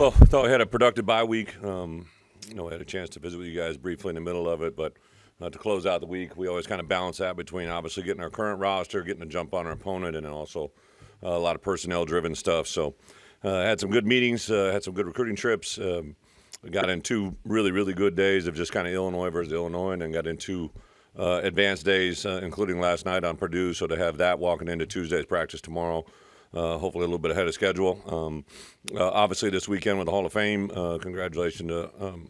Well, I thought we had a productive bye week. I had a chance to visit with you guys briefly in the middle of it, but to close out the week, we always kind of balance that between obviously getting our current roster, getting a jump on our opponent, and then also a lot of personnel-driven stuff. So had some good meetings, had some good recruiting trips. We got in two really, really good days of just kind of Illinois versus Illinois, and then got into advanced days, including last night on Purdue. So to have that walking into Tuesday's practice tomorrow, hopefully a little bit ahead of schedule. Obviously this weekend with the Hall of Fame, congratulations to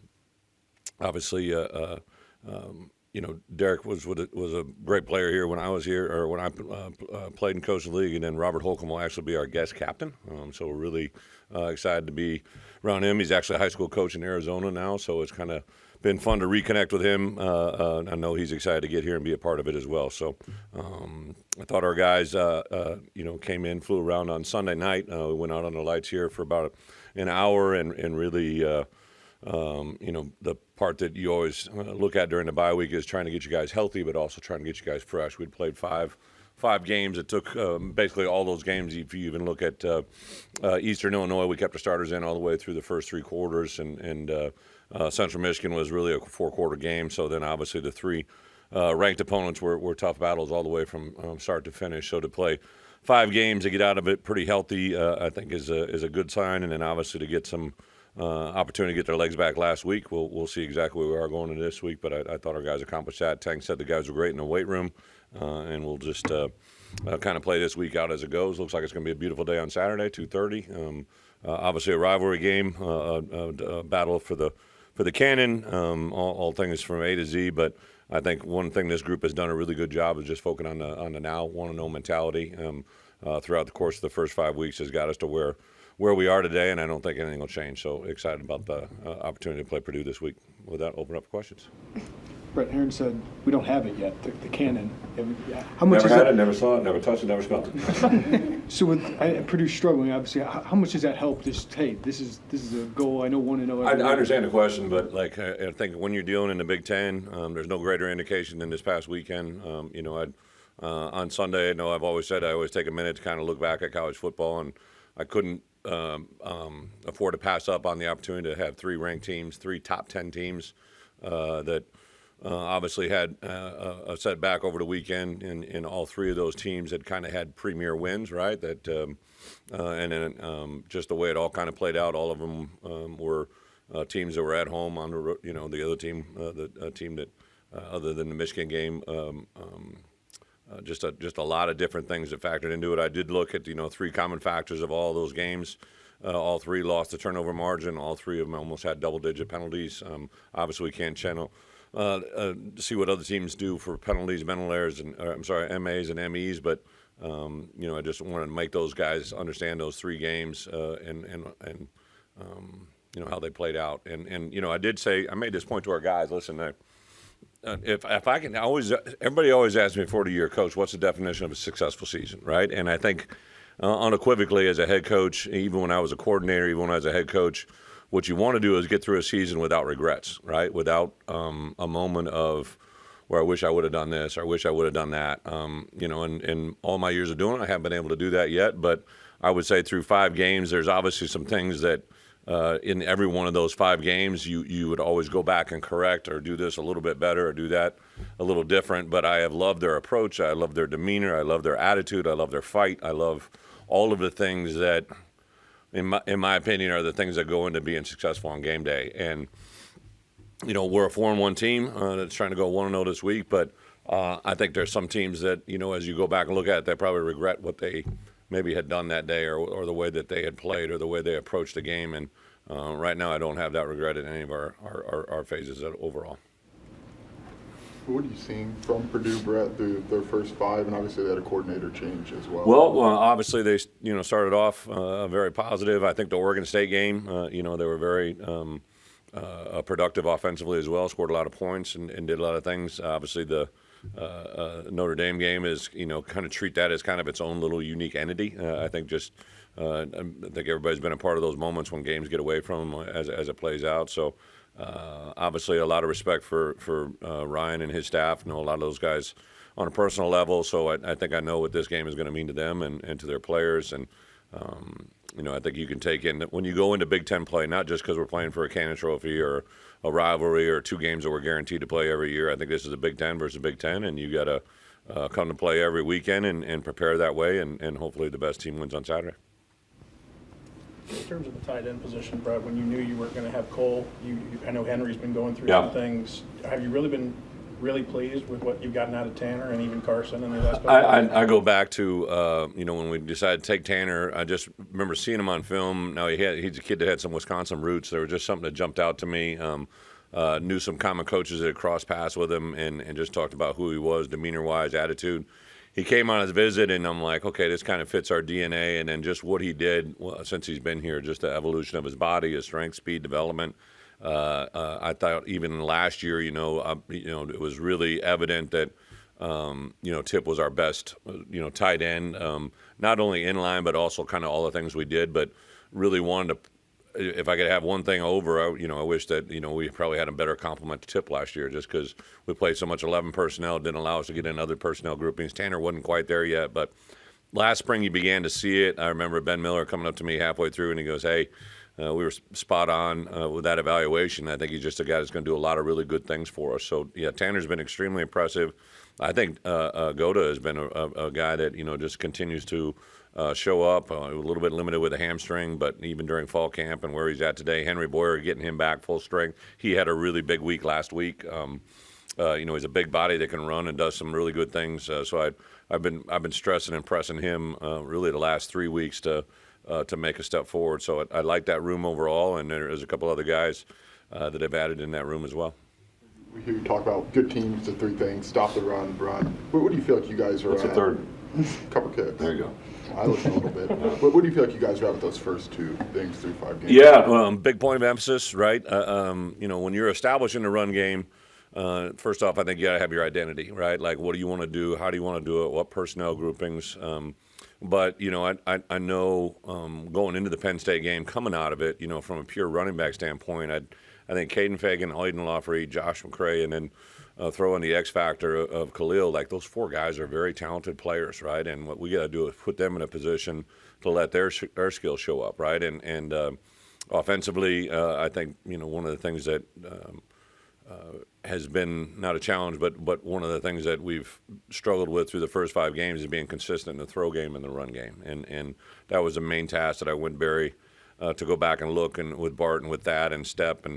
obviously Derek was a great player here when I was here, or when I played and coached the league, and then Robert Holcomb will actually be our guest captain. So we're really excited to be around him. He's actually a high school coach in Arizona now, so it's kind of been fun to reconnect with him. I know he's excited to get here and be a part of it as well. So I thought our guys, came in, flew around on Sunday night. We went out on the lights here for about an hour, and really, the part that you always look at during the bye week is trying to get you guys healthy, but also trying to get you guys fresh. We'd played five games. It took basically all those games. If you even look at Eastern Illinois, we kept the starters in all the way through the first three quarters, and Central Michigan was really a four-quarter game. So then obviously the three ranked opponents were tough battles all the way from start to finish. So to play 5 games, to get out of it pretty healthy, I think is a good sign. And then obviously to get some opportunity to get their legs back last week. We'll see exactly where we are going into this week, but I thought our guys accomplished that. Tank said the guys were great in the weight room, and we'll just kind of play this week out as it goes. Looks like it's going to be a beautiful day on Saturday, 2:30. Obviously a rivalry game, a battle for the cannon, all things from A to Z, but I think one thing this group has done a really good job is just focusing on the now, want-to-know mentality throughout the course of the first 5 weeks has got us to where we are today, and I don't think anything will change. So excited about the opportunity to play Purdue this week. With that, open up for questions. Bret Heron said, we don't have it yet, the cannon. How much never is had that? it, never saw it, never touched it, never smelled it. So with Purdue struggling, obviously, how much does that help? Just, hey, this is a goal. I know 1-0. I understand the question, but I think when you're dealing in the Big Ten, there's no greater indication than this past weekend. On Sunday, I've always said I always take a minute to kind of look back at college football, and I couldn't afford to pass up on the opportunity to have 3 ranked teams, 3 top 10 teams that obviously had a setback over the weekend, and all 3 of those teams had kind of had premier wins, right? That and then just the way it all kind of played out, all of them were teams that were at home on the other team, the team that other than the Michigan game. Just a lot of different things that factored into it. I did look at 3 common factors of all those games. All 3 lost the turnover margin. All 3 of them almost had double-digit penalties. Obviously, we can't see what other teams do for penalties, mental errors, and MAs and MEs. But I just wanted to make those guys understand those 3 games and how they played out. And I did say, I made this point to our guys. Listen, if I can everybody always asks me, 40-year coach, what's the definition of a successful season, right? And I think unequivocally as a head coach, even when I was a coordinator, even when I was a head coach, what you want to do is get through a season without regrets, right? Without a moment of where I wish I would have done this, or I wish I would have done that. In all my years of doing it, I haven't been able to do that yet, but I would say through 5 games, there's obviously some things that in every one of those 5 games, you would always go back and correct or do this a little bit better or do that a little different. But I have loved their approach. I love their demeanor. I love their attitude. I love their fight. I love all of the things that, in my opinion, are the things that go into being successful on game day. And, we're a 4-1 team that's trying to go 1-0 this week. But I think there's some teams that, as you go back and look at it, they probably regret what they maybe had done that day or the way that they had played or the way they approached the game. And right now I don't have that regret in any of our phases overall. What are you seeing from Purdue, Bret, through their first 5, and obviously they had a coordinator change as well? Well, obviously they started off very positive. I think the Oregon State game, they were very productive offensively as well, scored a lot of points and did a lot of things. Obviously the Notre Dame game is, kind of treat that as kind of its own little unique entity. I think I think everybody's been a part of those moments when games get away from them as it plays out. So obviously a lot of respect for Ryan and his staff. Know a lot of those guys on a personal level. So I think I know what this game is going to mean to them and to their players. And I think you can take in when you go into Big Ten play, not just because we're playing for a Cannon Trophy or a rivalry or 2 games that we're guaranteed to play every year. I think this is a Big Ten versus Big Ten, and you got to come to play every weekend and prepare that way, and hopefully the best team wins on Saturday. In terms of the tight end position, Brett, when you knew you weren't going to have Cole, I know Henry's been going through some things. Have you really been pleased with what you've gotten out of Tanner and even Carson in the last couple of years? I go back to, when we decided to take Tanner, I just remember seeing him on film. Now, he's a kid that had some Wisconsin roots. There was just something that jumped out to me. Knew some common coaches that had crossed paths with him and just talked about who he was, demeanor-wise, attitude. He came on his visit, and I'm like, okay, this kind of fits our DNA. And then just what he did since he's been here, just the evolution of his body, his strength, speed, development. I thought even last year, it was really evident that, Tip was our best, tight end, not only in line, but also kind of all the things we did, but really wanted to. If I could have one thing over, I wish that, we probably had a better complement to Tip last year just because we played so much 11 personnel, didn't allow us to get in other personnel groupings. Tanner wasn't quite there yet, but last spring you began to see it. I remember Ben Miller coming up to me halfway through and he goes, hey, we were spot on with that evaluation. I think he's just a guy that's going to do a lot of really good things for us. So, yeah, Tanner's been extremely impressive. I think Goda has been a guy that, just continues to show up, a little bit limited with a hamstring, but even during fall camp and where he's at today, Henry Boyer getting him back full strength. He had a really big week last week. He's a big body that can run and does some really good things. So I've been stressing and pressing him really the last 3 weeks to make a step forward. So I like that room overall, and there's a couple other guys that have added in that room as well. We hear you talk about good teams, the 3 things: stop the run. What do you feel like you guys are What's at? the third? Couple kicks. There you go. I listen a little bit. What do you feel like you guys are at with those first 2 things through 5 games? Yeah, big point of emphasis, right? When you're establishing the run game, first off, I think you got to have your identity, right? Like, what do you want to do? How do you want to do it? What personnel groupings? But I know going into the Penn State game, coming out of it, from a pure running back standpoint, I think Caden Fagan, Aiden Lawfrey, Josh McCray, and then throw in the X factor of Khalil. Like, those 4 guys are very talented players, right? And what we got to do is put them in a position to let their skills show up, right? And offensively, I think one of the things that has been not a challenge, but one of the things that we've struggled with through the first 5 games is being consistent in the throw game and the run game. And that was the main task that I went Barry to go back and look, and with Bart and with that and Step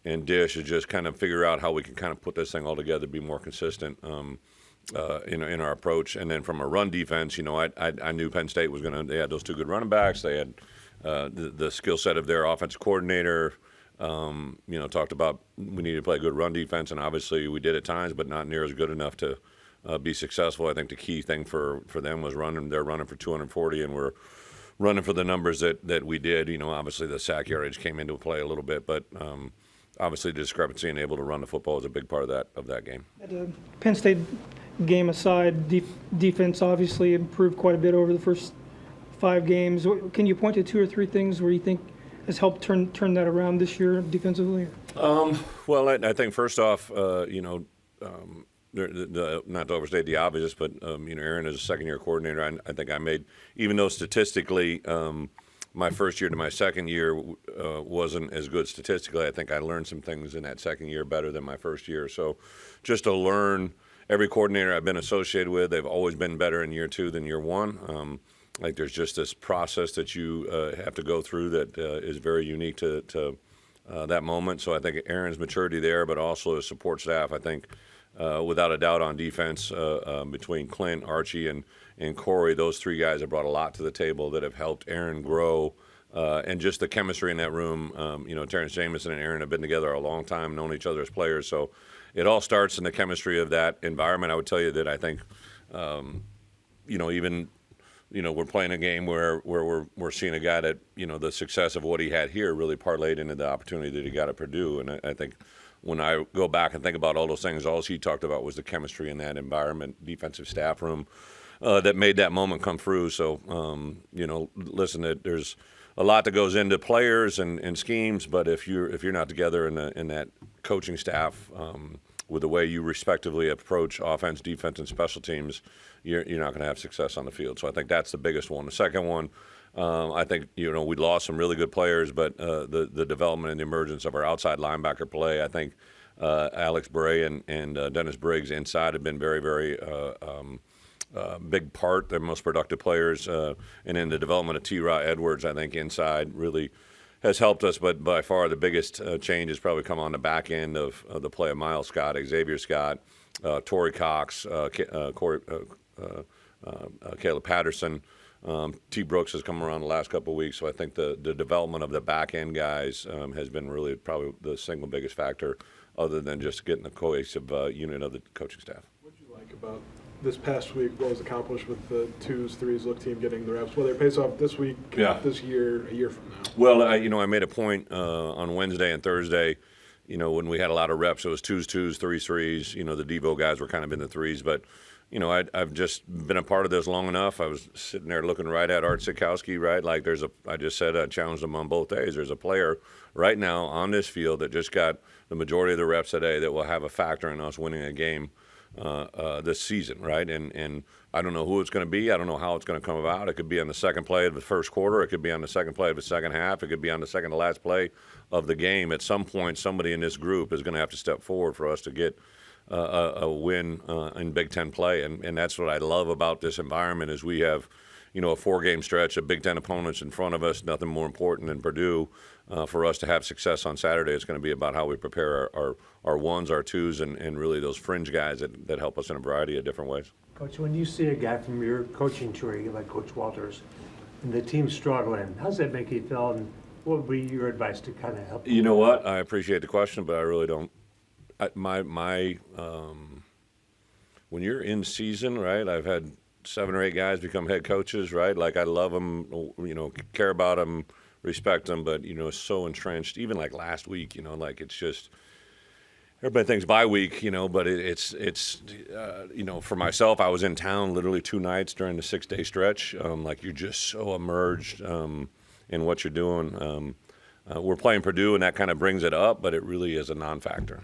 and Dish, is just kind of figure out how we can kind of put this thing all together, be more consistent in our approach. And then from a run defense, I knew Penn State was they had those 2 good running backs. They had the skill set of their offensive coordinator. Talked about we needed to play good run defense, and obviously we did at times, but not near as good enough to be successful. I think the key thing for them was running. They're running for 240, and we're running for the numbers that we did. Obviously the sack yardage came into play a little bit, but obviously the discrepancy in able to run the football is a big part of that game. The Penn State game aside, defense obviously improved quite a bit over the first 5 games. Can you point to 2 or 3 things where you think has helped turn that around this year defensively? Well, I think first off, not to overstate the obvious, but Aaron is a second-year coordinator. I think I made, even though statistically my first year to my second year wasn't as good statistically, I think I learned some things in that second year better than my first year. So just to learn, every coordinator I've been associated with, they've always been better in year 2 than year 1. Like, there's just this process that you have to go through that is very unique to that moment. So I think Aaron's maturity there, but also his support staff, I think, without a doubt on defense, between Clint, Archie, and Corey, those 3 guys have brought a lot to the table that have helped Aaron grow. And just the chemistry in that room, Terrence Jamison and Aaron have been together a long time, known each other as players. So it all starts in the chemistry of that environment. I would tell you that I think, even we're playing a game where we're seeing a guy that, the success of what he had here really parlayed into the opportunity that he got at Purdue. And I think when I go back and think about all those things, all he talked about was the chemistry in that environment, defensive staff room, that made that moment come through. So, listen, there's a lot that goes into players and schemes, but if you're not together in that coaching staff, with the way you respectively approach offense, defense, and special teams, you're not going to have success on the field. So I think that's the biggest one. The second one, I think, we lost some really good players, but the development and the emergence of our outside linebacker play, I think Alex Bray and Dennis Briggs inside have been very, very big part. They're most productive players. And in the development of T. Raw Edwards, I think inside really has helped us. But by far the biggest change has probably come on the back end of the play of Miles Scott, Xavier Scott, Torrey Cox, Caleb Patterson. T. Brooks has come around the last couple of weeks, so I think the development of the back end guys has been really probably the single biggest factor, other than just getting the cohesive unit of the coaching staff. What did you like about this past week? What was accomplished with the 2s, 3s look team getting the reps? Whether it pays off this week, this year, a year from now. Well, I made a point on Wednesday and Thursday. When we had a lot of reps, it was 2s, 2s, 3s, 3s. The Devo guys were kind of in the 3s, but I've just been a part of this long enough. I was sitting there looking right at Art Sikowski, right? Like I just said, I challenged him on both days. There's a player right now on this field that just got the majority of the reps today that will have a factor in us winning a game this season, right? And I don't know who it's going to be. I don't know how it's going to come about. It could be on the second play of the first quarter. It could be on the second play of the second half. It could be on the second to last play of the game. At some point, somebody in this group is going to have to step forward for us to get a win in Big Ten play, and that's what I love about this environment is we have, a 4-game stretch of Big Ten opponents in front of us. Nothing more important than Purdue for us to have success on Saturday. It's going to be about how we prepare our 1s, our 2s, and really those fringe guys that help us in a variety of different ways. Coach, when you see a guy from your coaching tree like Coach Walters and the team's struggling, how does that make you feel, and what would be your advice to kind of help? You know what? I appreciate the question, but I really don't. When you're in season, right? I've had 7 or 8 guys become head coaches, right? Like I love them, care about them, respect them, but so entrenched. Even like last week, like it's just everybody thinks bye week, but it's for myself, I was in town literally 2 nights during the 6-day stretch. Like you're just so immersed in what you're doing. We're playing Purdue, and that kind of brings it up, but it really is a non-factor.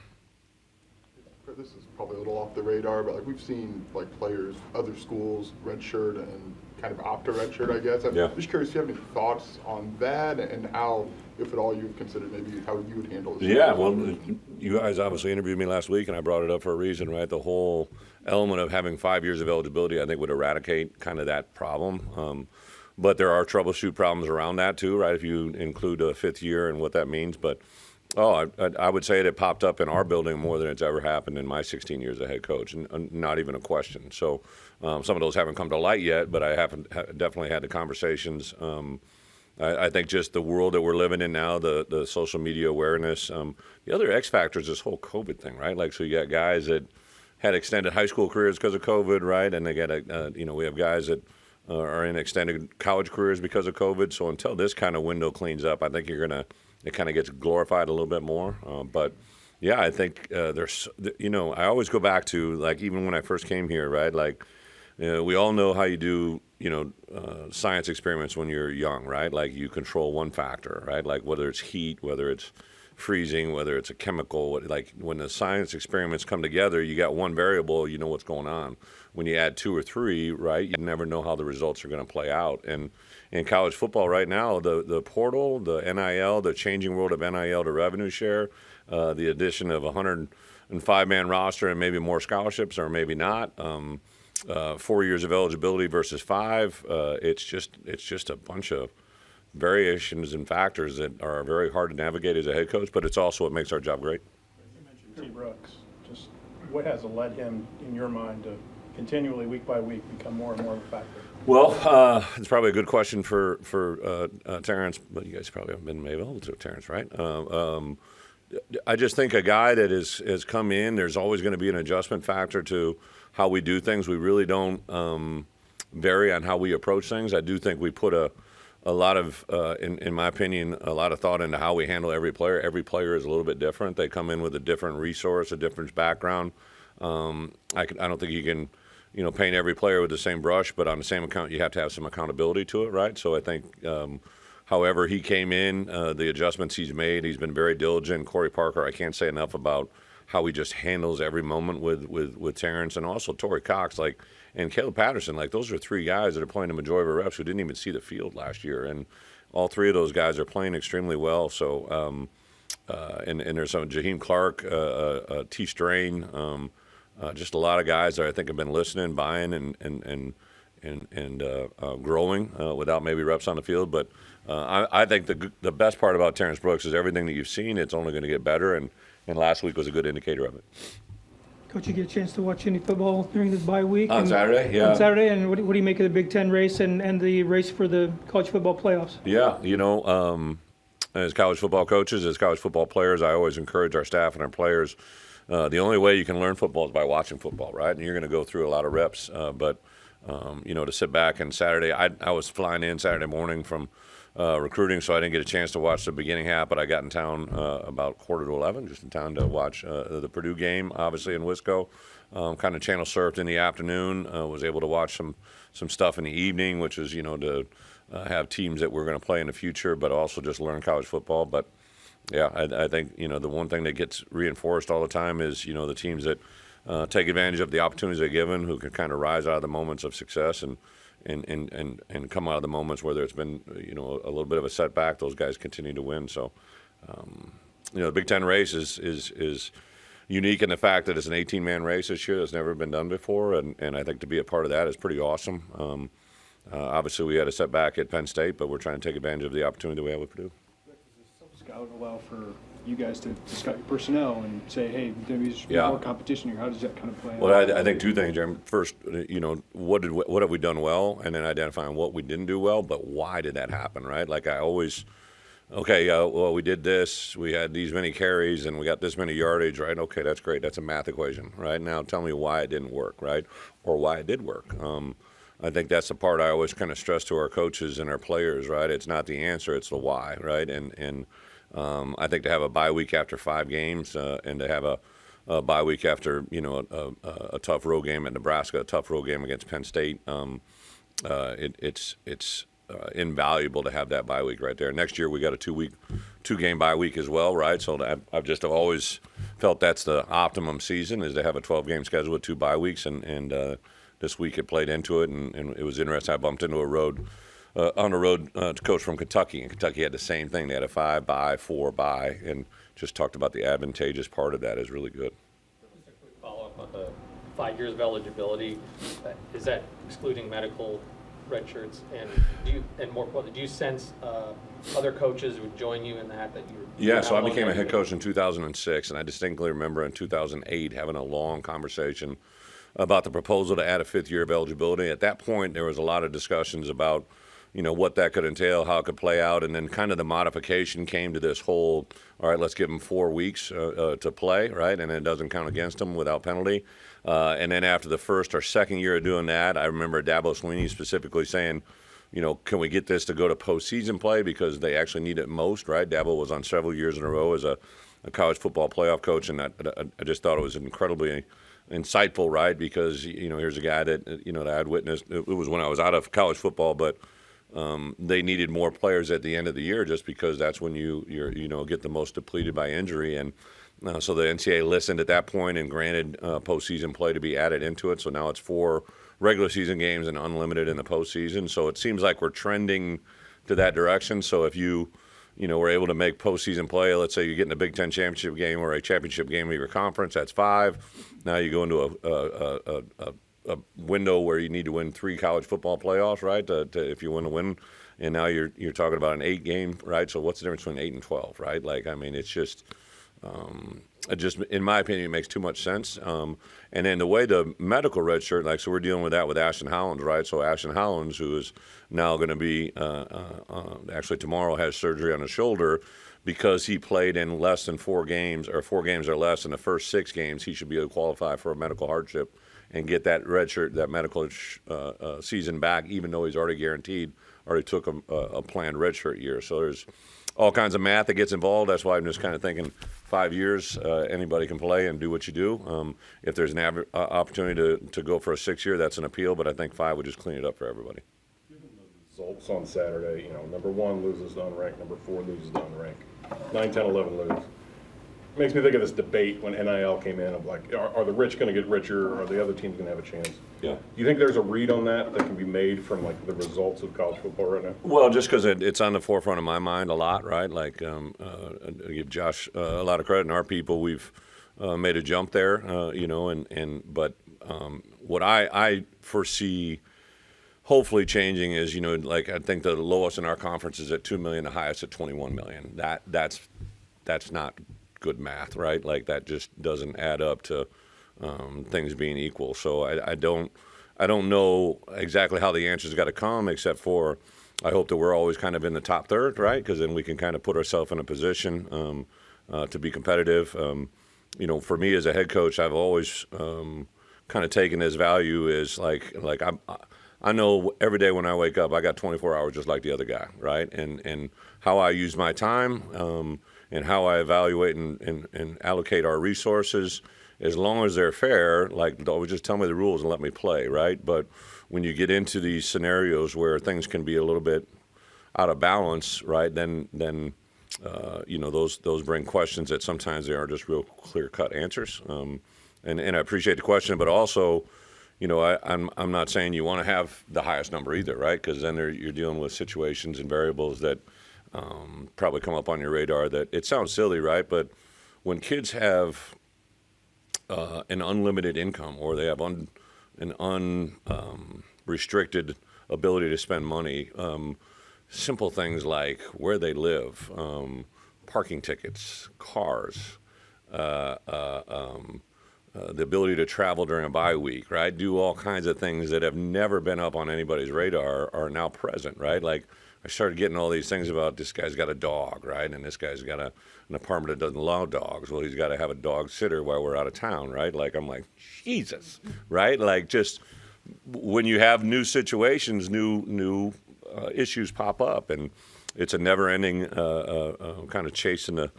This is probably a little off the radar, but we've seen players, other schools, redshirt and kind of opt to redshirt, I guess. I'm just curious if you have any thoughts on that and how, if at all, you've considered maybe how you would handle this. Yeah, well, you guys obviously interviewed me last week, and I brought it up for a reason, right? The whole element of having 5 years of eligibility, I think, would eradicate kind of that problem. But there are troubleshoot problems around that too, right? If you include a 5th year and what that means, but. I would say it popped up in our building more than it's ever happened in my 16 years as head coach, and not even a question. So some of those haven't come to light yet, but I definitely had the conversations. I think just the world that we're living in now, the social media awareness. The other X factor is this whole COVID thing, right? Like, so you got guys that had extended high school careers because of COVID, right? And they got, we have guys that are in extended college careers because of COVID. So until this kind of window cleans up, I think it kind of gets glorified a little bit more. But yeah, I think there's, I always go back to, like, even when I first came here, right? Like, we all know how you do, science experiments when you're young, right? Like, you control one factor, right? Like, whether it's heat, whether it's freezing, whether it's a chemical, like, when the science experiments come together, you got one variable, you know what's going on. When you add 2 or 3, right, you never know how the results are going to play out. And in college football right now, the portal, the NIL, the changing world of NIL to revenue share, the addition of a 105-man roster and maybe more scholarships or maybe not, 4 years of eligibility versus 5, it's just a bunch of variations and factors that are very hard to navigate as a head coach, but it's also what makes our job great. You mentioned T. Brooks. Just what has led him, in your mind, to continually, week by week, become more and more of a factor? Well, it's probably a good question for Terrence, but you guys probably haven't been available to Terrence, right? I just think a guy that has come in, there's always going to be an adjustment factor to how we do things. We really don't vary on how we approach things. I do think we put a lot of, in my opinion, a lot of thought into how we handle every player. Every player is a little bit different. They come in with a different resource, a different background. I don't think you can, paint every player with the same brush, but on the same account, you have to have some accountability to it, right? So I think, however he came in, the adjustments he's made, he's been very diligent. Corey Parker, I can't say enough about how he just handles every moment with Terrence, and also Torrey Cox, like, and Caleb Patterson. Like, those are three guys that are playing the majority of our reps who didn't even see the field last year, and all three of those guys are playing extremely well. So, and there's some Jaheim Clark, T. Strain, just a lot of guys that I think have been listening, buying, and growing without maybe reps on the field. But I think the best part about Terrence Brooks is everything that you've seen, it's only going to get better, and last week was a good indicator of it. Coach, you get a chance to watch any football during this bye week? On Saturday, yeah. On Saturday, and what do you make of the Big Ten race and the race for the college football playoffs? Yeah, as college football coaches, as college football players, I always encourage our staff and our players, the only way you can learn football is by watching football, right? And you're going to go through a lot of reps, but to sit back and Saturday, I was flying in Saturday morning from recruiting, so I didn't get a chance to watch the beginning half, but I got in town about 10:45, just in time to watch the Purdue game, obviously in Wisco. Kind of channel surfed in the afternoon, was able to watch some stuff in the evening, which is, to have teams that we're going to play in the future, but also just learn college football. But yeah, I think, the one thing that gets reinforced all the time is, the teams that take advantage of the opportunities they're given, who can kind of rise out of the moments of success and come out of the moments where there's been, a little bit of a setback. Those guys continue to win. So, the Big Ten race is unique in the fact that it's an 18-man race this year. That's never been done before, and I think to be a part of that is pretty awesome. Obviously, we had a setback at Penn State, but we're trying to take advantage of the opportunity that we have with Purdue. Does self-scout allow for you guys to scout your personnel and say, hey, there's more competition here? How does that kind of play out? Well, I think two things, Jeremy. First, what have we done well, and then identifying what we didn't do well, but why did that happen, right? Like I always, well, we did this, we had these many carries, and we got this many yardage, right? Okay, that's great. That's a math equation, right? Now tell me why it didn't work, right? Or why it did work. I think that's the part I always kind of stress to our coaches and our players, right? It's not the answer, it's the why, right? And I think to have a bye week after 5 games and to have a bye week after, a tough road game at Nebraska, a tough road game against Penn State, it's invaluable to have that bye week right there. Next year we got a 2-game bye week as well, right? So I've just always felt that's the optimum season, is to have a 12-game schedule with 2 bye weeks, and this week it played into it, and it was interesting. I bumped into on the road to coach from Kentucky, and Kentucky had the same thing. They had a 5-bye, 4-bye, and just talked about the advantageous part of that is really good. Just a quick follow-up on the 5 years of eligibility. Is that excluding medical red shirts? And more importantly, do you sense other coaches would join you in that you're? Yeah, so I became a head coach in 2006, and I distinctly remember in 2008 having a long conversation about the proposal to add a 5th year of eligibility. At that point, there was a lot of discussions about, what that could entail, how it could play out, and then kind of the modification came to this whole, all right, let's give them 4 weeks to play, right, and it doesn't count against them without penalty. And then after the first or second year of doing that, I remember Dabo Swinney specifically saying, can we get this to go to postseason play, because they actually need it most, right? Dabo was on several years in a row as a college football playoff coach, and I just thought it was incredibly insightful, right? Because, here's a guy that, that I'd witnessed. It was when I was out of college football, but they needed more players at the end of the year, just because that's when you get the most depleted by injury. And so the NCAA listened at that point and granted postseason play to be added into it. So now it's 4 regular season games and unlimited in the postseason. So it seems like we're trending to that direction. So if you were able to make postseason play, let's say you're getting a Big Ten championship game or a championship game of your conference, that's 5. Now you go into a window where you need to win 3 college football playoffs, right? If you want to win, and now you're talking about an 8-game, right? So what's the difference between 8 and 12, right? Like, I mean, it's just in my opinion, it makes too much sense. And then the way the medical red shirt, like, so we're dealing with that with Ashton Hollins, right? So Ashton Hollins, who is now going to be, actually tomorrow has surgery on his shoulder, because he played in less than 4 games, or 4 games or less in the first 6 games, he should be able to qualify for a medical hardship and get that red shirt, that medical season back, even though he's already took a planned red shirt year. So there's all kinds of math that gets involved. That's why I'm just kind of thinking 5 years, anybody can play and do what you do. If there's an opportunity to go for a 6 year, that's an appeal, but I think 5 would just clean it up for everybody. Given the results on Saturday, number 1 loses to unranked, number 4 loses to unranked, 9, 10, 11 lose. makes me think of this debate when NIL came in of like, are the rich going to get richer, or are the other teams going to have a chance? Yeah. Do you think there's a read on that can be made from like the results of college football right now? Well, just because it's on the forefront of my mind a lot, right? Like, I give Josh a lot of credit, and our people, we've made a jump there, but what I foresee hopefully changing is, like I think the lowest in our conference is at $2 million, the highest at $21 million. That's not good math, right? Like that just doesn't add up to things being equal. So I don't know exactly how the answer's got to come, except for I hope that we're always kind of in the top third, right? Because then we can kind of put ourselves in a position to be competitive. For me as a head coach, I've always kind of taken as value is like I know every day when I wake up, I got 24 hours just like the other guy, right? And how I use my time and how I evaluate and allocate our resources, as long as they're fair, like always just tell me the rules and let me play, right? But when you get into these scenarios where things can be a little bit out of balance, right, then those bring questions that sometimes they aren't just real clear-cut answers. And I appreciate the question, but also, I'm not saying you want to have the highest number either, right? Because then you're dealing with situations and variables that probably come up on your radar that it sounds silly, right? But when kids have an unlimited income, or they have an unrestricted ability to spend money, simple things like where they live, parking tickets, cars, the ability to travel during a bye week, right? Do all kinds of things that have never been up on anybody's radar are now present, right? Like I started getting all these things about this guy's got a dog, right? And this guy's got an apartment that doesn't allow dogs. Well, he's got to have a dog sitter while we're out of town, right? Like I'm like, Jesus, right? Like just when you have new situations, new issues pop up, and it's a never-ending kind of chasing the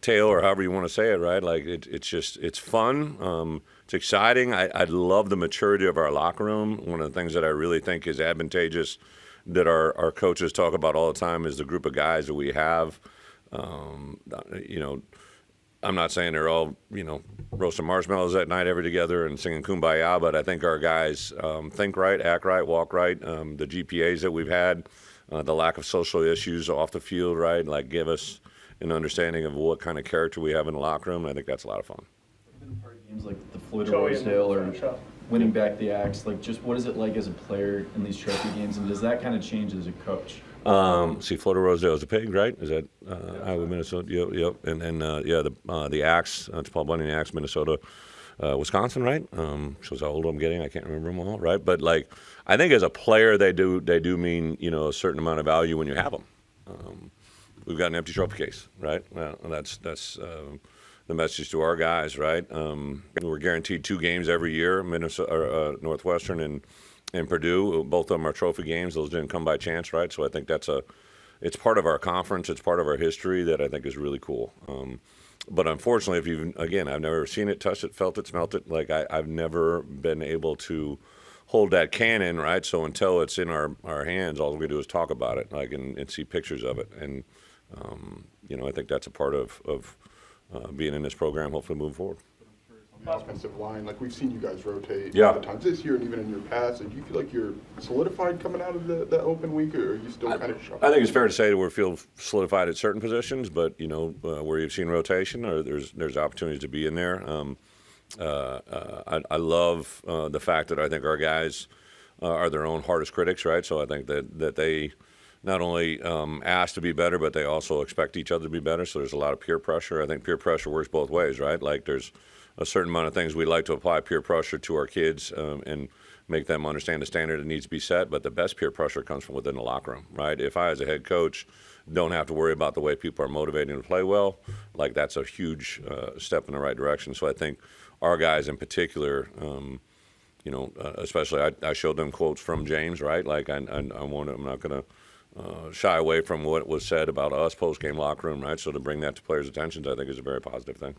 tail, or however you want to say it, right? Like it's fun. It's exciting. I love the maturity of our locker room. One of the things that I really think is advantageous that our coaches talk about all the time is the group of guys that we have. I'm not saying they're all, roasting marshmallows at night every together and singing Kumbaya, but I think our guys think right, act right, walk right. The GPAs that we've had, the lack of social issues off the field, right, like give us an understanding of what kind of character we have in the locker room. And I think that's a lot of fun. Been part of games like the Florida Rosedale or winning back the Axe, like just what is it like as a player in these trophy games, and does that kind of change as a coach? Florida Rosedale is a pig, right? Is that Iowa, Minnesota? Yep. And then the Axe, it's Paul Bunyan Axe, Minnesota, Wisconsin, right? Shows how old I'm getting. I can't remember them all, right? But like, I think as a player, they do mean a certain amount of value when you have them. We've got an empty trophy case, right? Well, that's the message to our guys, right? We're guaranteed 2 games every year, Minnesota, Northwestern, and Purdue. Both of them are trophy games. Those didn't come by chance, right? So I think it's part of our conference. It's part of our history that I think is really cool. But unfortunately, I've never seen it, touched it, felt it, smelt it. Like I've never been able to hold that cannon, right? So until it's in our hands, all we do is talk about it, like and see pictures of it. And I think that's a part of being in this program, hopefully moving forward. On the offensive line, like we've seen you guys rotate Yeah. a lot of times this year and even in your past. Do you feel like you're solidified coming out of the open week, or are you still kind of shuffling? I think it's fair to say that we feel solidified at certain positions, but where you've seen rotation, or there's opportunities to be in there. I love the fact that I think our guys are their own hardest critics, right? So I think that they not only ask to be better, but they also expect each other to be better. So there's a lot of peer pressure. I think peer pressure works both ways, right? Like there's a certain amount of things we like to apply peer pressure to our kids and make them understand the standard that needs to be set. But the best peer pressure comes from within the locker room, right? If I, as a head coach, don't have to worry about the way people are motivating to play well, like that's a huge step in the right direction. So I think our guys in particular, especially I showed them quotes from James, right? Like I'm not going to shy away from what was said about us post-game locker room, right? So to bring that to players' attention, I think is a very positive thing.